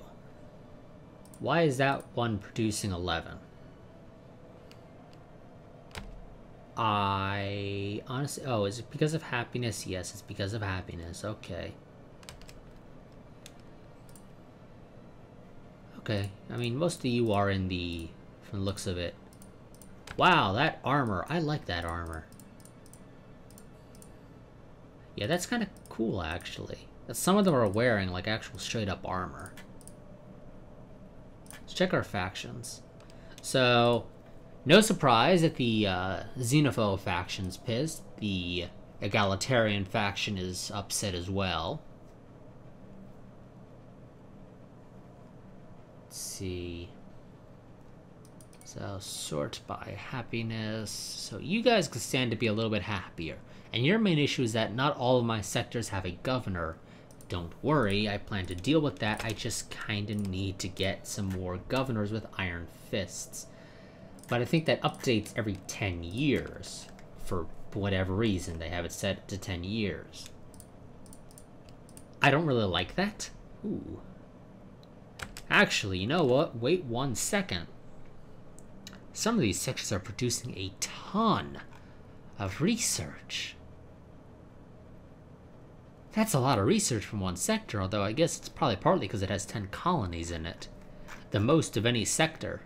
Why is that one producing 11? I honestly... Oh, is it because of happiness? Yes, it's because of happiness. Okay. Okay, I mean, most of you are in the... From the looks of it. Wow, that armor. I like that armor. Yeah, that's kind of cool, actually. That some of them are wearing, like, actual straight-up armor. Let's check our factions. So, no surprise that the xenophobe faction's pissed. The egalitarian faction is upset as well. Let's see. So, sort by happiness. So, you guys could stand to be a little bit happier. And your main issue is that not all of my sectors have a governor. Don't worry, I plan to deal with that. I just kinda need to get some more governors with iron fists. But I think that updates every 10 years. For whatever reason, they have it set to 10 years. I don't really like that. Ooh. Actually, you know what? Wait 1 second. Some of these sectors are producing a ton of research. That's a lot of research from one sector, although I guess it's probably partly because it has 10 colonies in it. The most of any sector.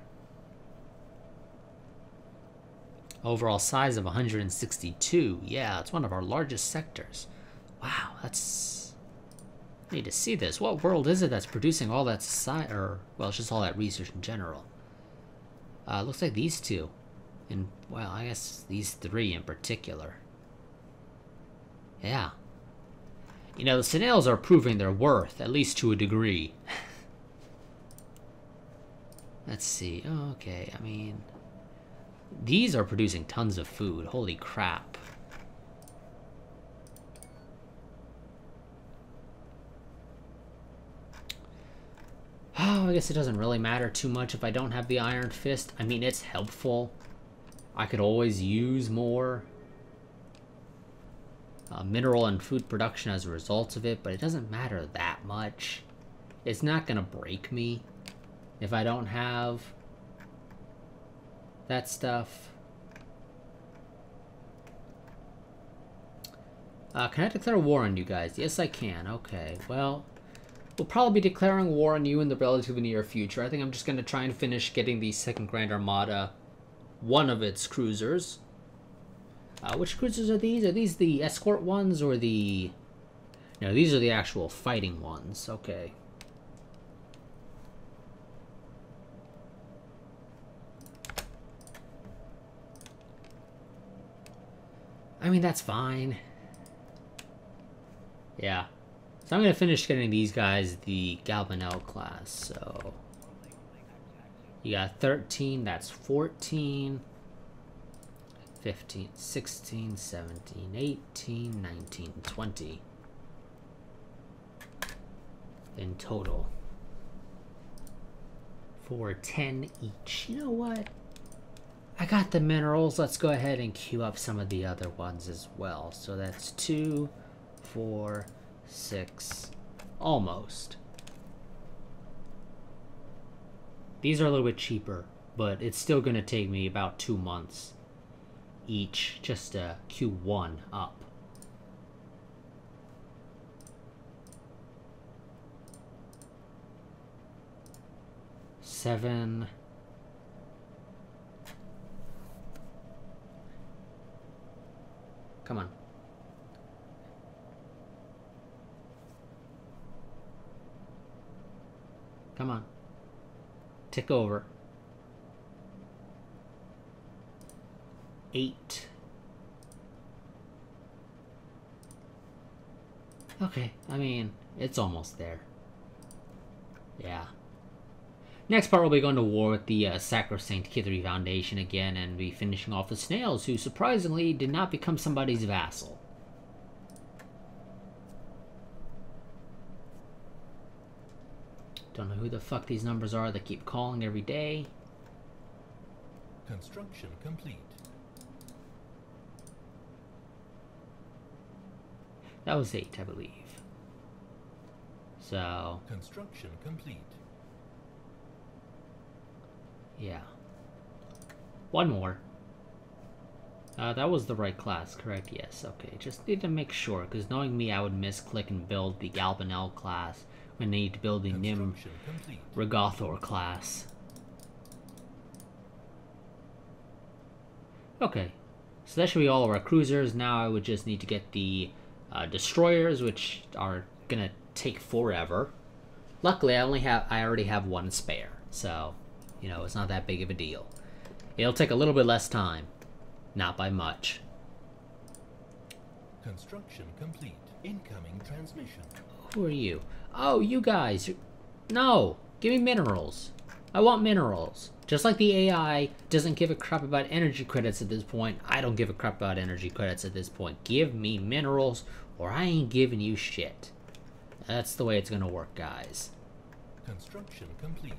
Overall size of 162. Yeah, it's one of our largest sectors. Wow, that's... I need to see this. What world is it that's producing all that well, it's just all that research in general. Looks like these two. And, well, I guess these three in particular. Yeah. You know, the snails are proving their worth, at least to a degree. Let's see. Oh, okay, I mean... These are producing tons of food. Holy crap. Oh, I guess it doesn't really matter too much if I don't have the Iron Fist. I mean, it's helpful. I could always use more mineral and food production as a result of it, but it doesn't matter that much. It's not gonna break me if I don't have that stuff. Can I declare war on you guys? Yes, I can. Okay, well, we'll probably be declaring war on you in the relatively near future. I think I'm just going to try and finish getting the Second Grand Armada, one of its cruisers. Which cruisers are these? Are these the escort ones or the... No, these are the actual fighting ones. Okay. I mean, that's fine. Yeah. So I'm going to finish getting these guys the Galvanel class, so... You got 13, that's 14... 15, 16, 17, 18, 19, 20. In total. For 10 each. You know what? I got the minerals. Let's go ahead and queue up some of the other ones as well. So that's 2, 4, 6, almost. These are a little bit cheaper, but it's still going to take me about 2 months each just to queue one up. Seven. Come on. Come on. Tick over. 8. Okay, I mean, it's almost there. Yeah. Next part, we'll be going to war with the Sacrosanct Kithri Foundation again and be finishing off the snails, who surprisingly did not become somebody's vassal. Don't know who the fuck these numbers are that keep calling every day. Construction complete. That was 8, I believe. So... Construction complete. Yeah. One more. That was the right class, correct? Yes, okay. Just need to make sure, because knowing me, I would misclick and build the Galbanel class when I need to build the Nim Regothor class. Okay. So that should be all of our cruisers. Now I would just need to get the destroyers, which are gonna take forever. Luckily, I already have one spare, so you know it's not that big of a deal. It'll take a little bit less time, not by much. Construction complete. Incoming transmission. Who are you? Oh, you guys. No, give me minerals. I want minerals. Just like the AI doesn't give a crap about energy credits at this point, I don't give a crap about energy credits at this point. Give me minerals, or I ain't giving you shit. That's the way it's gonna work, guys. Construction complete.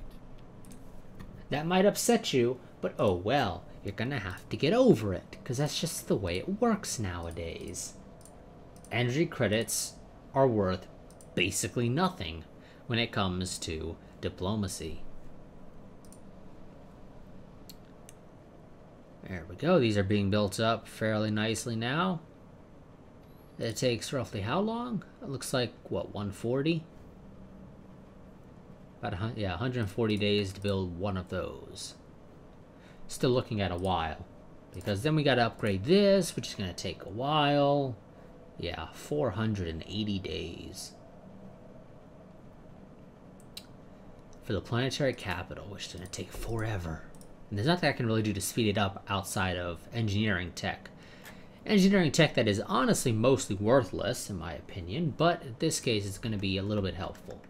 That might upset you, but oh well. You're gonna have to get over it, because that's just the way it works nowadays. Energy credits are worth basically nothing when it comes to diplomacy. There we go. These are being built up fairly nicely now. It takes roughly how long? It looks like, what, 140? About, yeah, 140 days to build one of those. Still looking at a while. Because then we gotta upgrade this, which is gonna take a while. Yeah, 480 days. For the planetary capital, which is gonna take forever. And there's nothing I can really do to speed it up outside of engineering tech. Engineering tech that is honestly mostly worthless, in my opinion, but in this case it's gonna be a little bit helpful.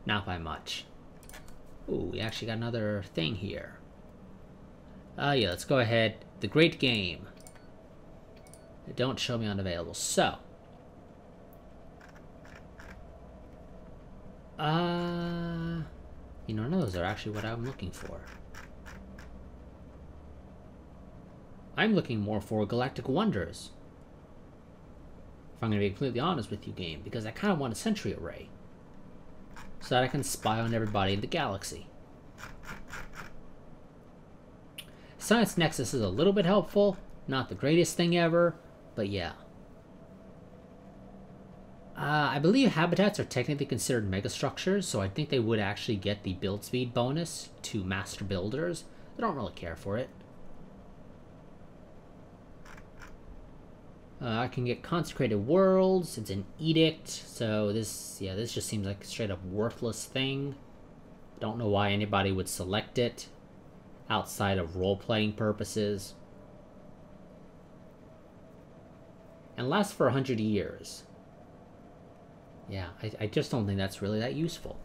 Not by much. Ooh, we actually got another thing here. Yeah, let's go ahead. The Great Game. Don't show me unavailable. So. You know, none of those are actually what I'm looking for. I'm looking more for Galactic Wonders. If I'm going to be completely honest with you, game, because I kind of want a sentry array. So that I can spy on everybody in the galaxy. Science Nexus is a little bit helpful. Not the greatest thing ever, but yeah. I believe habitats are technically considered megastructures, so I think they would actually get the build speed bonus to master builders. I don't really care for it. I can get consecrated worlds. It's an edict, so this just seems like a straight up worthless thing. Don't know why anybody would select it outside of role-playing purposes. And lasts for 100 years. Yeah, I just don't think that's really that useful,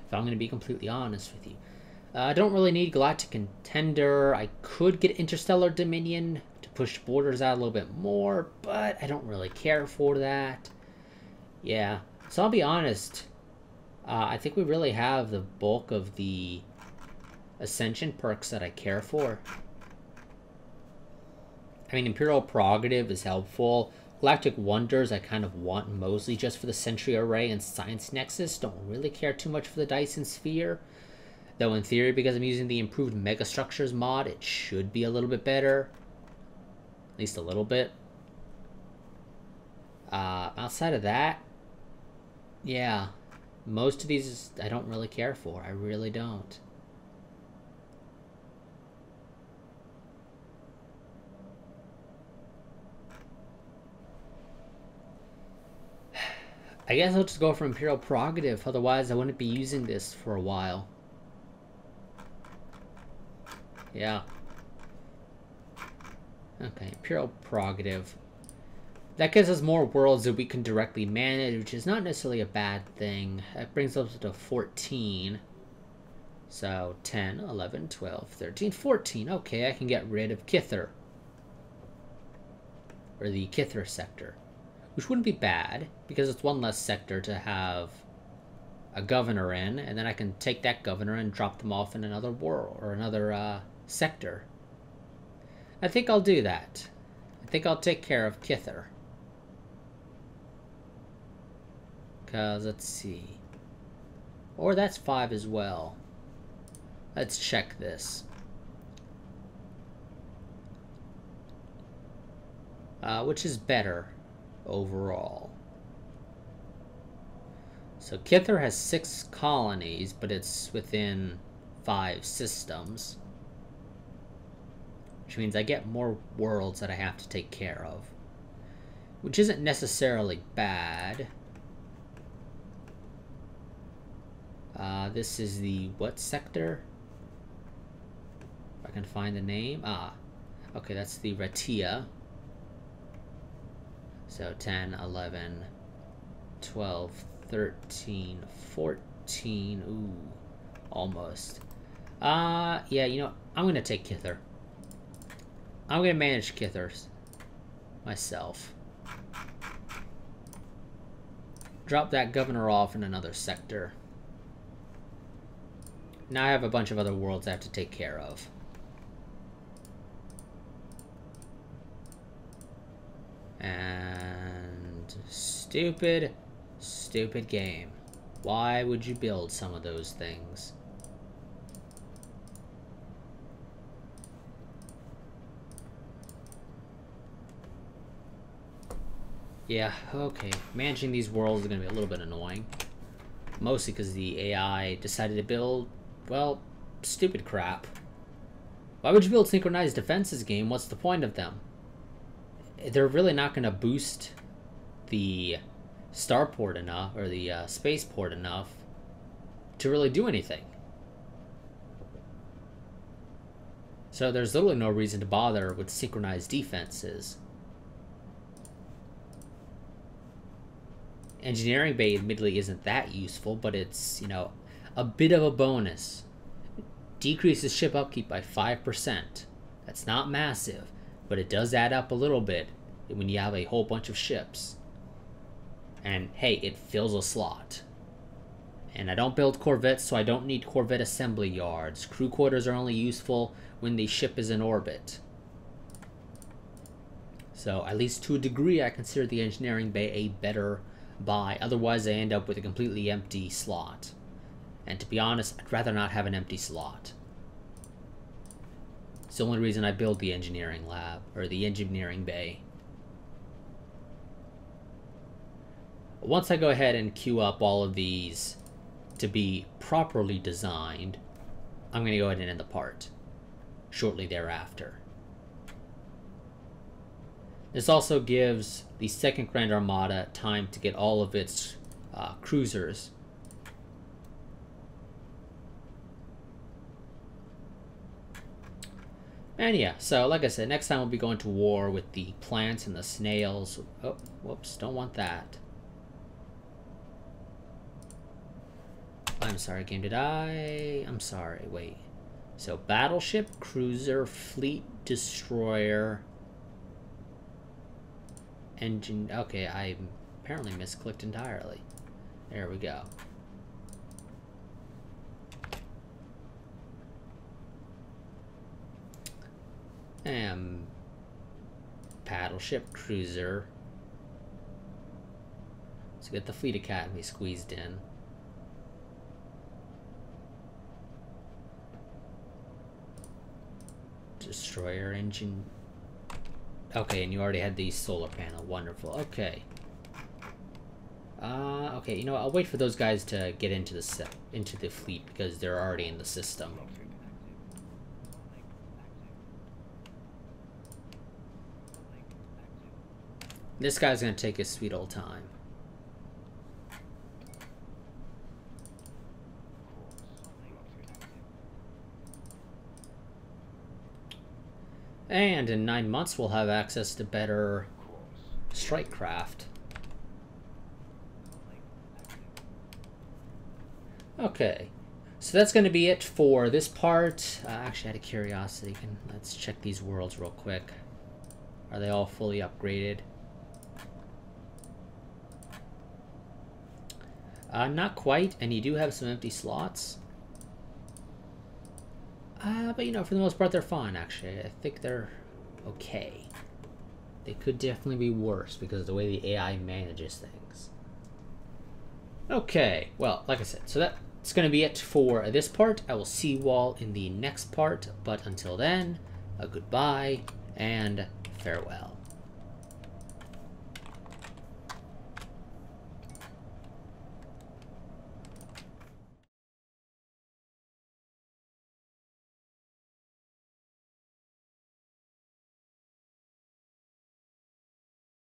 if I'm going to be completely honest with you. I don't really need Galactic Contender. I could get Interstellar Dominion to push borders out a little bit more, but I don't really care for that. Yeah, so I'll be honest. I think we really have the bulk of the Ascension perks that I care for. I mean, Imperial Prerogative is helpful. Galactic Wonders I kind of want mostly just for the Sentry Array and Science Nexus. Don't really care too much for the Dyson Sphere. Though in theory, because I'm using the improved Megastructures mod, it should be a little bit better. At least a little bit. Outside of that, yeah, most of these I don't really care for. I really don't. I guess I'll just go for Imperial Prerogative, otherwise I wouldn't be using this for a while. Yeah. Okay, Imperial Prerogative. That gives us more worlds that we can directly manage, which is not necessarily a bad thing. That brings us to 14. So, 10, 11, 12, 13, 14. Okay, I can get rid of Kither. Or the Kither sector. Which wouldn't be bad, because it's one less sector to have a governor in, and then I can take that governor and drop them off in another world, or another sector. I think I'll do that. I think I'll take care of Kither. Because, let's see. Or that's 5 as well. Let's check this. Which is better overall? So Kither has 6 colonies, but it's within 5 systems. Which means I get more worlds that I have to take care of. Which isn't necessarily bad. This is the what sector? If I can find the name. Okay, that's the Ratia. So 10, 11, 12, 13, 14. Ooh, almost. Yeah, you know, I'm going to take Kither. I'm going to manage Kithers myself. Drop that governor off in another sector. Now I have a bunch of other worlds I have to take care of. And stupid game. Why would you build some of those things? Yeah, okay. Managing these worlds is going to be a little bit annoying. Mostly because the AI decided to build, well, stupid crap. Why would you build synchronized defenses game? What's the point of them? They're really not going to boost the starport enough, or the spaceport enough, to really do anything. So there's literally no reason to bother with synchronized defenses. Engineering bay admittedly isn't that useful, but it's, you know, a bit of a bonus. Decreases ship upkeep by 5%. That's not massive, but it does add up a little bit when you have a whole bunch of ships. And hey, it fills a slot. And I don't build corvettes, so I don't need corvette assembly yards. Crew quarters are only useful when the ship is in orbit. So, at least to a degree, I consider the engineering bay a better buy. Otherwise, I end up with a completely empty slot. And to be honest, I'd rather not have an empty slot. It's the only reason I build the engineering lab, or the engineering bay. Once I go ahead and queue up all of these to be properly designed, I'm going to go ahead and end the part shortly thereafter. This also gives the Second Grand Armada time to get all of its cruisers. And yeah, so like I said, next time we'll be going to war with the plants and the snails. Oh, whoops, don't want that. I'm sorry, game, did I? I'm sorry, wait. So, battleship, cruiser, fleet, destroyer, engine. Okay, I apparently misclicked entirely. There we go. And battleship, cruiser. Let's get the Fleet Academy squeezed in. Destroyer engine. Okay, and you already had the solar panel. Wonderful. Okay. Okay, you know what? I'll wait for those guys to get into the fleet because they're already in the system. This guy's gonna take his sweet old time. And in 9 months, we'll have access to better strike craft. Okay, so that's going to be it for this part. Actually, out of curiosity, let's check these worlds real quick. Are they all fully upgraded? Not quite, and you do have some empty slots. But you know, for the most part, they're fine, actually. I think they're okay. They could definitely be worse because of the way the AI manages things. Okay, well, like I said, so that's going to be it for this part. I will see you all in the next part, but until then, a goodbye and farewell.